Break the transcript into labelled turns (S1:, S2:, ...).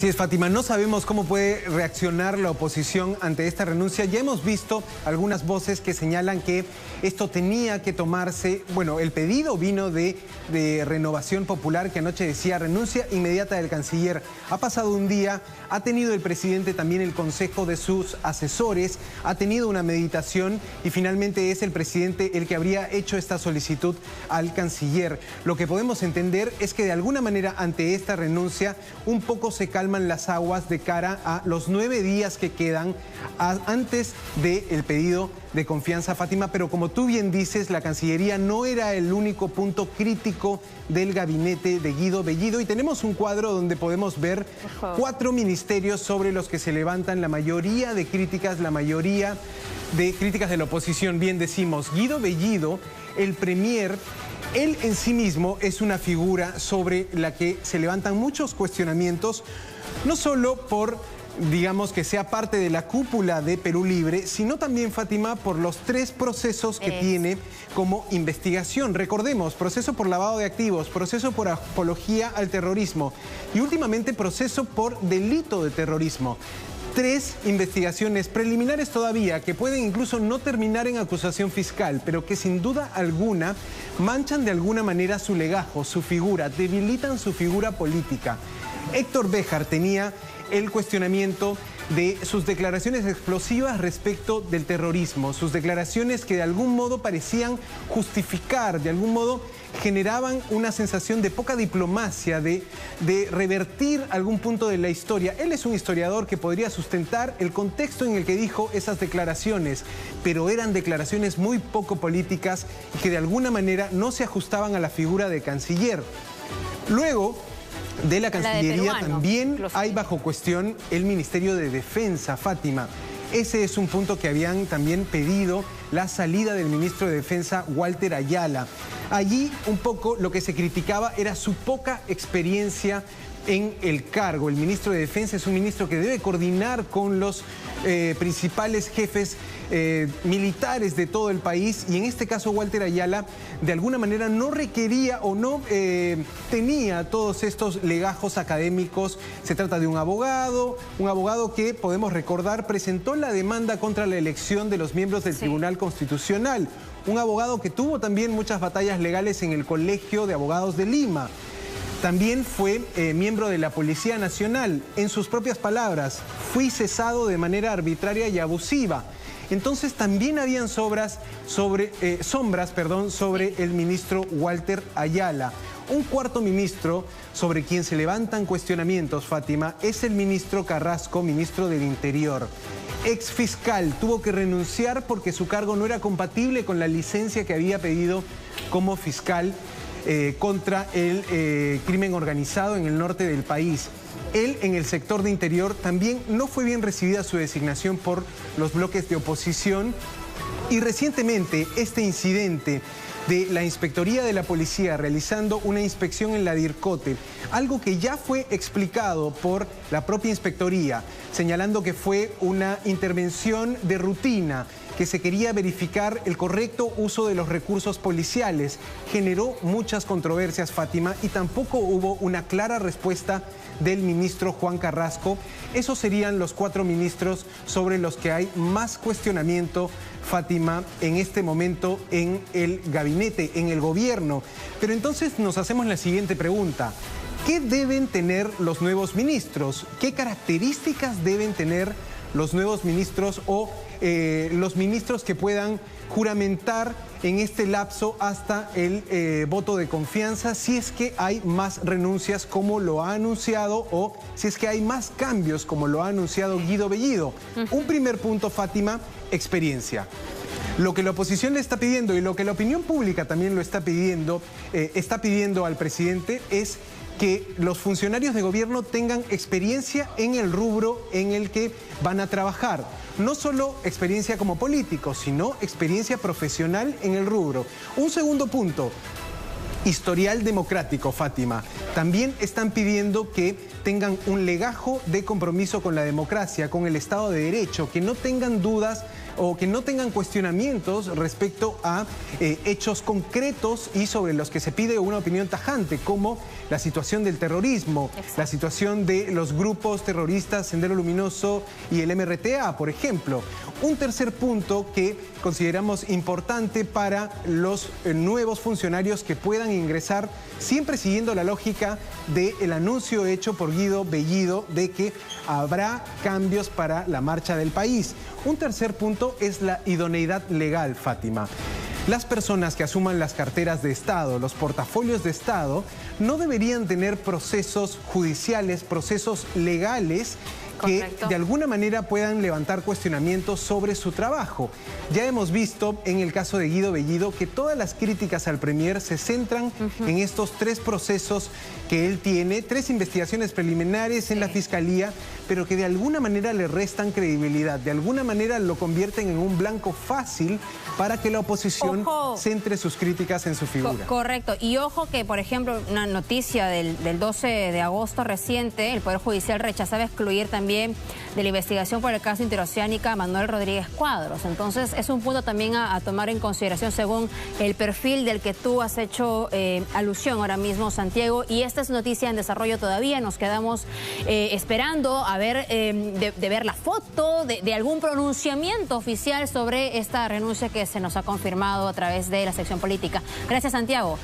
S1: Sí, es Fátima, no sabemos cómo puede reaccionar la oposición ante esta renuncia. Ya hemos visto algunas voces que señalan que esto tenía que tomarse, bueno, el pedido vino de Renovación Popular, que anoche decía renuncia inmediata del canciller. Ha pasado un día, ha tenido el presidente también el consejo de sus asesores, ha tenido una meditación y finalmente es el presidente el que habría hecho esta solicitud al canciller. Lo que podemos entender es que de alguna manera ante esta renuncia un poco se calman las aguas de cara a los 9 días que quedan antes del pedido de confianza, Fátima, pero como tú bien dices, la Cancillería no era el único punto crítico del gabinete de Guido Bellido y tenemos un cuadro donde podemos ver 4 ministerios sobre los que se levantan la mayoría de críticas, la mayoría de críticas de la oposición. Bien decimos, Guido Bellido, el premier, él en sí mismo es una figura sobre la que se levantan muchos cuestionamientos, no solo por, digamos, que sea parte de la cúpula de Perú Libre, sino también, Fátima, por los 3 procesos que tiene como investigación. Recordemos, proceso por lavado de activos, proceso por apología al terrorismo y últimamente proceso por delito de terrorismo. 3 investigaciones preliminares todavía que pueden incluso no terminar en acusación fiscal, pero que sin duda alguna manchan de alguna manera su legajo, su figura, debilitan su figura política. Héctor Béjar tenía el cuestionamiento de sus declaraciones explosivas respecto del terrorismo, sus declaraciones que de algún modo parecían justificar, de algún modo generaban una sensación de poca diplomacia, de revertir algún punto de la historia. Él es un historiador que podría sustentar el contexto en el que dijo esas declaraciones, pero eran declaraciones muy poco políticas y que de alguna manera no se ajustaban a la figura de canciller. Luego de la Cancillería también hay bajo cuestión el Ministerio de Defensa, Fátima. Ese es un punto que habían también pedido la salida del ministro de Defensa, Walter Ayala. Allí un poco lo que se criticaba era su poca experiencia en el cargo. El ministro de Defensa es un ministro que debe coordinar con los principales jefes militares de todo el país y en este caso Walter Ayala de alguna manera no requería o no tenía todos estos legajos académicos. Se trata de un abogado que podemos recordar presentó la demanda contra la elección de los miembros del Tribunal Constitucional, un abogado que tuvo también muchas batallas legales en el Colegio de Abogados de Lima. También fue miembro de la Policía Nacional. En sus propias palabras, fui cesado de manera arbitraria y abusiva. Entonces también habían sombras sobre el ministro Walter Ayala. Un cuarto ministro sobre quien se levantan cuestionamientos, Fátima, es el ministro Carrasco, ministro del Interior. Ex fiscal, tuvo que renunciar porque su cargo no era compatible con la licencia que había pedido como fiscal contra el crimen organizado en el norte del país. Él en el sector de Interior también no fue bien recibida su designación por los bloques de oposición y recientemente este incidente de la Inspectoría de la Policía realizando una inspección en la DIRCOTE, algo que ya fue explicado por la propia Inspectoría, señalando que fue una intervención de rutina, que se quería verificar el correcto uso de los recursos policiales. Generó muchas controversias, Fátima, y tampoco hubo una clara respuesta del ministro Juan Carrasco. Esos serían los 4 ministros sobre los que hay más cuestionamiento, Fátima, en este momento en el gabinete, en el gobierno. Pero entonces nos hacemos la siguiente pregunta. ¿Qué deben tener los nuevos ministros? ¿Qué características deben tener los nuevos ministros o los ministros que puedan juramentar en este lapso hasta el voto de confianza, si es que hay más renuncias como lo ha anunciado o si es que hay más cambios como lo ha anunciado Guido Bellido? Un primer punto, Fátima, experiencia. Lo que la oposición le está pidiendo y lo que la opinión pública también lo está pidiendo al presidente es que los funcionarios de gobierno tengan experiencia en el rubro en el que van a trabajar. No solo experiencia como políticos, sino experiencia profesional en el rubro. Un segundo punto, historial democrático, Fátima. También están pidiendo que tengan un legajo de compromiso con la democracia, con el Estado de Derecho, que no tengan dudas o que no tengan cuestionamientos respecto a hechos concretos y sobre los que se pide una opinión tajante, como la situación del terrorismo, la situación de los grupos terroristas Sendero Luminoso y el MRTA, por ejemplo. Un tercer punto que consideramos importante para los nuevos funcionarios que puedan ingresar, siempre siguiendo la lógica del anuncio hecho por Guido Bellido de que habrá cambios para la marcha del país. Un tercer punto es la idoneidad legal, Fátima. Las personas que asuman las carteras de Estado, los portafolios de Estado, no deberían tener procesos judiciales, procesos legales que de alguna manera puedan levantar cuestionamientos sobre su trabajo. Ya hemos visto en el caso de Guido Bellido que todas las críticas al Premier se centran en estos 3 procesos que él tiene, 3 investigaciones preliminares en la Fiscalía, pero que de alguna manera le restan credibilidad, de alguna manera lo convierten en un blanco fácil para que la oposición centre sus críticas en su figura.
S2: Correcto. Y ojo que, por ejemplo, una noticia del 12 de agosto reciente, el Poder Judicial rechazaba excluir también de la investigación por el caso interoceánica a Manuel Rodríguez Cuadros. Entonces es un punto también a tomar en consideración según el perfil del que tú has hecho alusión ahora mismo, Santiago. Y esta es noticia en desarrollo todavía. Nos quedamos esperando a ver, de ver la foto, de algún pronunciamiento oficial sobre esta renuncia que se nos ha confirmado a través de la sección política. Gracias, Santiago.